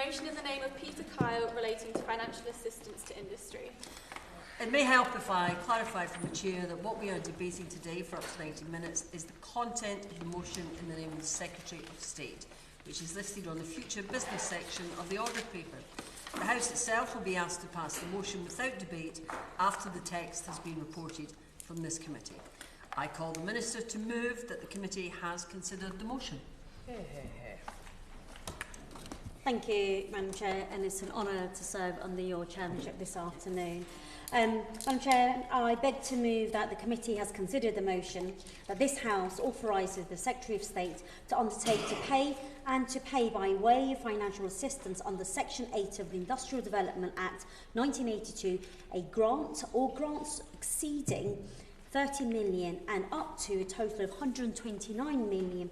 motion in the name of Peter Kyle relating to financial assistance to industry. It may help if I clarify from the Chair that what we are debating today for up to 90 minutes is the content of the motion in the name of the Secretary of State, which is listed on the future business section of the order paper. The House itself will be asked to pass the motion without debate after the text has been reported from this committee. I call the Minister to move that the committee has considered the motion. Thank you, Madam Chair, and it's an honour to serve under your chairmanship this afternoon. Madam Chair, I beg to move that the committee has considered the motion that this House authorises the Secretary of State to undertake to pay and to pay by way of financial assistance under Section 8 of the Industrial Development Act 1982 a grant or grants exceeding 30 million and up to a total of £129 million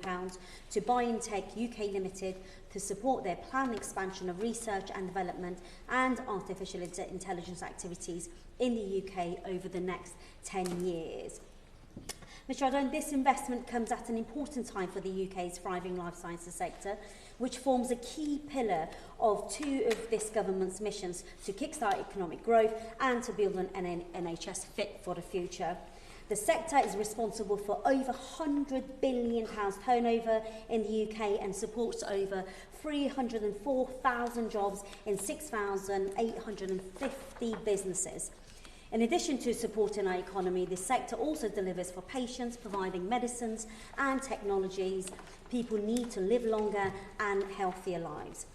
to BioNTech UK Limited to support their planned expansion of research and development and artificial intelligence activities in the UK over the next 10 years. Mr. Adon, this investment comes at an important time for the UK's thriving life sciences sector, which forms a key pillar of two of this government's missions to kickstart economic growth and to build an NHS fit for the future. The sector is responsible for over £100 billion turnover in the UK and supports over 304,000 jobs in 6,850 businesses. In addition to supporting our economy, this sector also delivers for patients, providing medicines and technologies people need to live longer and healthier lives.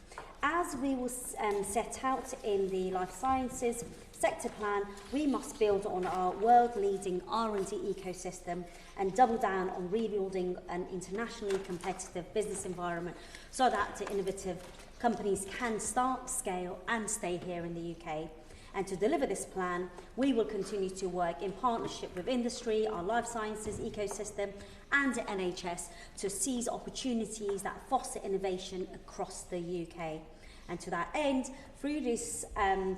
As we will set out in the life sciences sector plan, we must build on our world-leading R&D ecosystem and double down on rebuilding an internationally competitive business environment so that the innovative companies can start, scale and stay here in the UK. And to deliver this plan, we will continue to work in partnership with industry, our life sciences ecosystem and the NHS to seize opportunities that foster innovation across the UK. And to that end, through this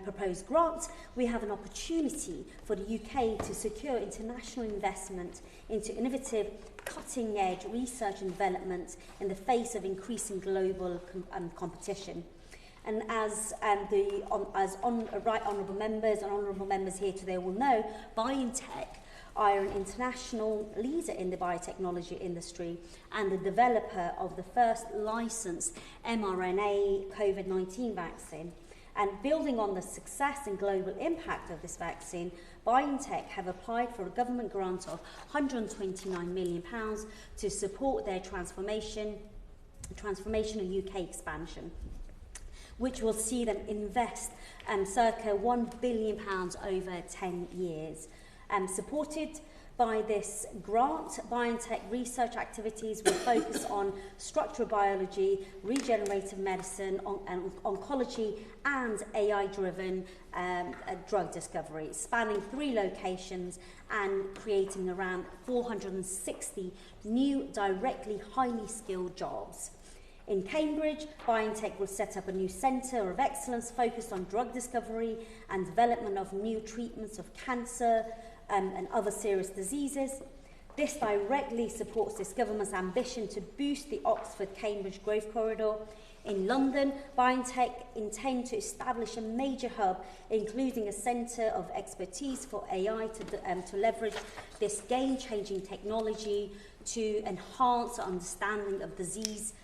proposed grant, we have an opportunity for the UK to secure international investment into innovative, cutting-edge research and development in the face of increasing global competition. And as right honourable members and honourable members here today will know, BioNTech are an international leader in the biotechnology industry and the developer of the first licensed mRNA COVID-19 vaccine. And building on the success and global impact of this vaccine, BioNTech have applied for a government grant of £129 million to support their transformation and UK expansion, which will see them invest circa £1 billion over 10 years. Supported by this grant, BioNTech research activities will focus on structural biology, regenerative medicine, oncology and AI-driven drug discovery, spanning 3 locations and creating around 460 new directly highly skilled jobs. In Cambridge, BioNTech will set up a new centre of excellence focused on drug discovery and development of new treatments of cancer and other serious diseases. This directly supports this government's ambition to boost the Oxford-Cambridge growth corridor. In London, BioNTech intend to establish a major hub, including a centre of expertise for AI to leverage this game-changing technology to enhance our understanding of disease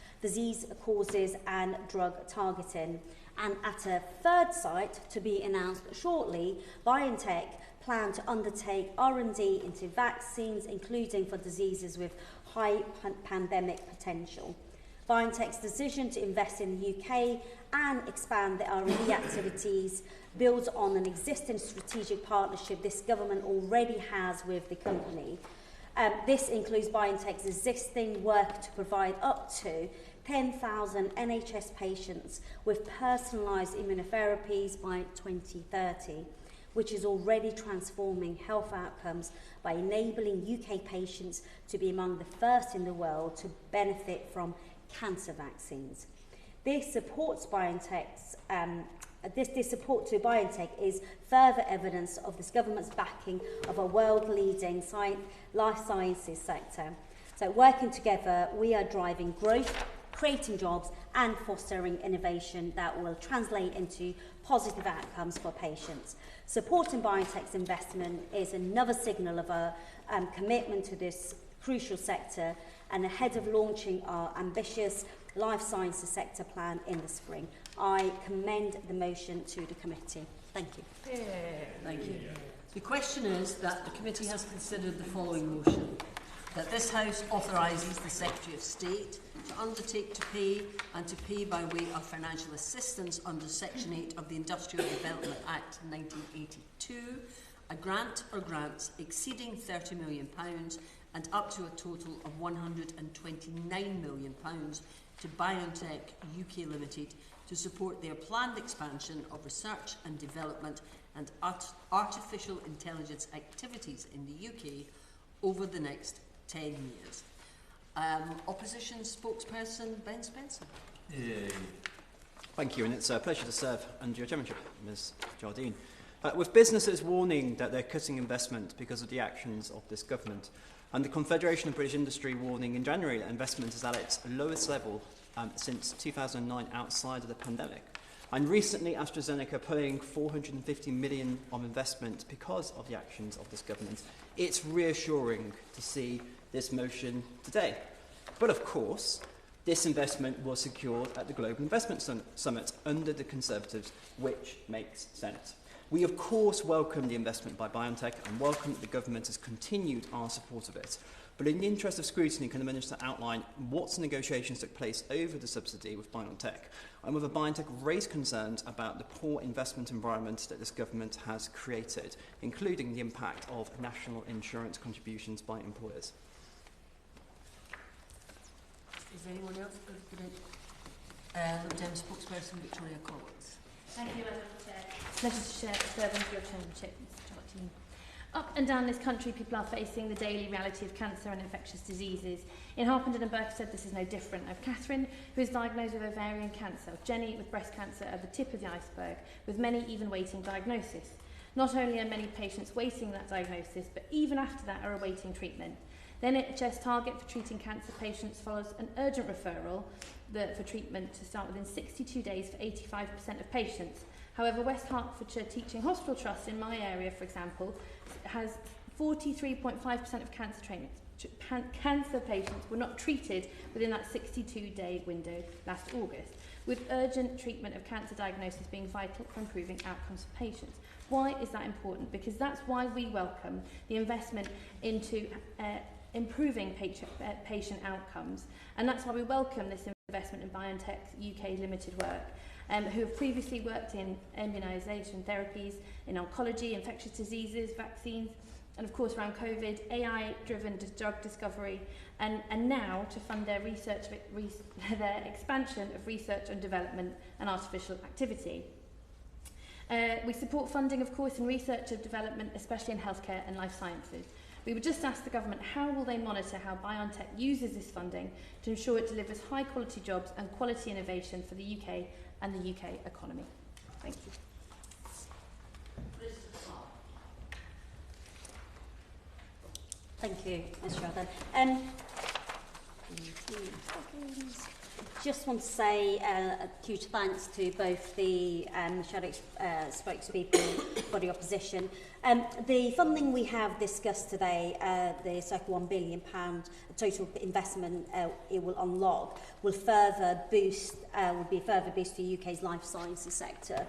causes and drug targeting. And at a third site to be announced shortly, BioNTech plan to undertake R&D into vaccines, including for diseases with high pandemic potential. BioNTech's decision to invest in the UK and expand the R&D activities builds on an existing strategic partnership this government already has with the company. This includes BioNTech's existing work to provide up to 10,000 NHS patients with personalised immunotherapies by 2030, which is already transforming health outcomes by enabling UK patients to be among the first in the world to benefit from cancer vaccines. This support to BioNTech is further evidence of this government's backing of a world-leading life sciences sector. So working together, we are driving growth, creating jobs and fostering innovation that will translate into positive outcomes for patients. Supporting biotech's investment is another signal of a commitment to this crucial sector, and ahead of launching our ambitious life sciences sector plan in the spring, I commend the motion to the committee. Thank you. Thank you. The question is that the committee has considered the following motion: that this House authorises the Secretary of State to undertake to pay and to pay by way of financial assistance under Section 8 of the Industrial Development Act 1982 a grant or grants exceeding £30 million and up to a total of £129 million to BioNTech UK Limited to support their planned expansion of research and development and artificial intelligence activities in the UK over the next 10 years. Opposition spokesperson Ben Spencer. Thank you, and it's a pleasure to serve under your chairmanship, Ms Jardine. With businesses warning that they're cutting investment because of the actions of this government, and the Confederation of British Industry warning in January that investment is at its lowest level since 2009 outside of the pandemic, and recently AstraZeneca pulling $450 million of investment because of the actions of this government, it's reassuring to see this motion today. But of course, this investment was secured at the Global Investment Summit under the Conservatives, which makes sense. We of course welcome the investment by BioNTech and welcome that the government has continued our support of it. But in the interest of scrutiny, can the Minister outline what negotiations took place over the subsidy with BioNTech, and whether BioNTech raised concerns about the poor investment environment that this government has created, including the impact of national insurance contributions by employers? Is there anyone else? Lieutenant Spokesperson Victoria Collins. Thank you, Madam Chair. Pleasure to serve under your chairmanship, Mr. Jardine. Up and down this country, people are facing the daily reality of cancer and infectious diseases. In Harpenden and Berkshire, this is no different. I have Catherine, who is diagnosed with ovarian cancer, Jenny with breast cancer at the tip of the iceberg, with many even waiting diagnosis. Not only are many patients waiting that diagnosis, but even after that are awaiting treatment. The NHS target for treating cancer patients follows an urgent referral for treatment to start within 62 days for 85% of patients. However, West Hertfordshire Teaching Hospital Trust in my area, for example, has 43.5% of cancer patients were not treated within that 62-day window last August, with urgent treatment of cancer diagnosis being vital for improving outcomes for patients. Why is that important? Because that's why we welcome the investment into improving patient outcomes, and that's why we welcome this investment in BioNTech's UK Limited work, who have previously worked in immunisation therapies, in oncology, infectious diseases, vaccines, and of course around COVID, AI-driven drug discovery, and now to fund their research, their expansion of research and development and artificial activity. We support funding, of course, in research and development, especially in healthcare and life sciences. We would just ask the government, how will they monitor how BioNTech uses this funding to ensure it delivers high-quality jobs and quality innovation for the UK and the UK economy? Thank you. Thank you, Ms Jordan. Just want to say a huge thanks to both the shadow spokespeople for the opposition. The funding we have discussed today, the circa £1 billion total investment it will unlock, will be a further boost to the UK's life sciences sector.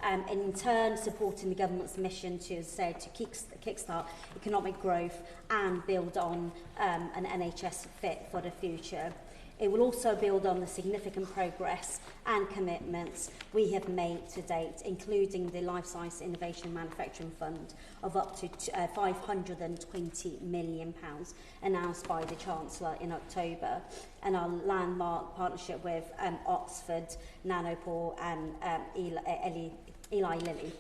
And in turn supporting the government's mission to, as I said, to kickstart economic growth and build on an NHS fit for the future. It will also build on the significant progress and commitments we have made to date, including the Life Science Innovation Manufacturing Fund of up to £520 million announced by the Chancellor in October, and our landmark partnership with Oxford, Nanopore and Eli Lilly.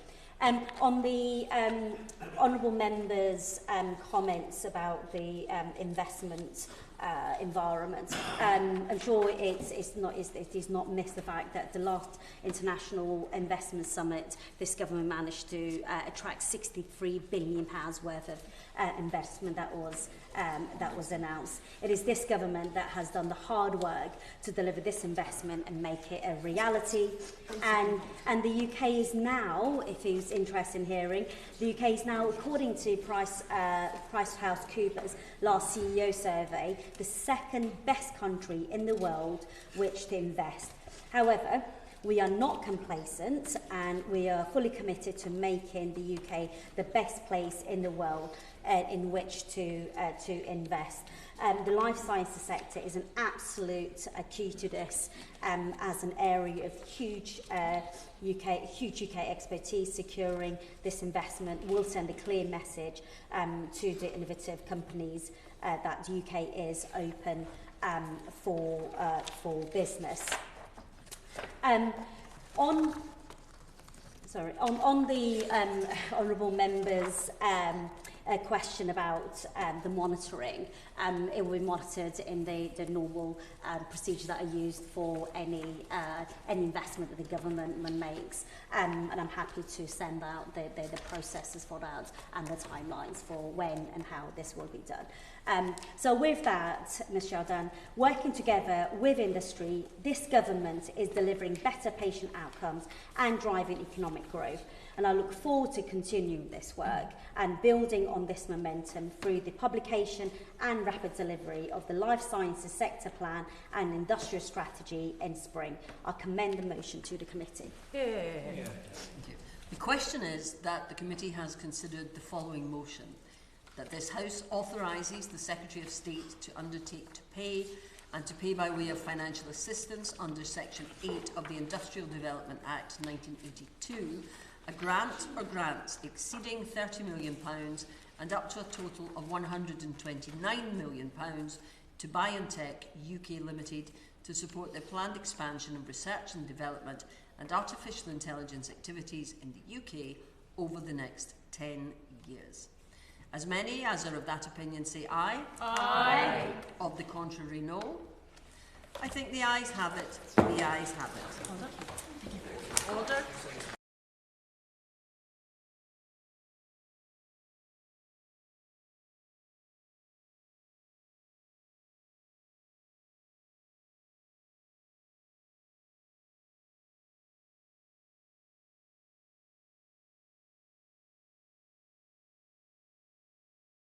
On the honourable members' comments about the investment environment, I'm sure it is not missed the fact that the last International Investment Summit, this government managed to attract £63 billion worth of investment that was announced. It is this government that has done the hard work to deliver this investment and make it a reality. And the UK is now, if who's interested in hearing, the UK is now, according to PricewaterhouseCoopers' last CEO survey, the second best country in the world which to invest. However, we are not complacent, and we are fully committed to making the UK the best place in the world in which to invest. The life sciences sector is an absolute key to this as an area of huge UK expertise. Securing this investment will send a clear message to the innovative companies that the UK is open for business. On the honourable members' question about the monitoring, it will be monitored in the normal procedures that are used for any investment that the government makes, and I'm happy to send out the processes for that and the timelines for when and how this will be done. So with that, Ms Jardine, working together with industry, this government is delivering better patient outcomes and driving economic growth. And I look forward to continuing this work and building on this momentum through the publication and rapid delivery of the Life Sciences Sector Plan and Industrial Strategy in spring. I commend the motion to the committee. Yeah. Thank you. The question is that the committee has considered the following motion: that this House authorises the Secretary of State to undertake to pay, and to pay by way of financial assistance under Section 8 of the Industrial Development Act 1982, a grant or grants exceeding £30 million and up to a total of £129 million to BioNTech UK Limited to support their planned expansion of research and development and artificial intelligence activities in the UK over the next 10 years. As many as are of that opinion say aye. Aye. Of the contrary, no. I think the ayes have it. The ayes have it.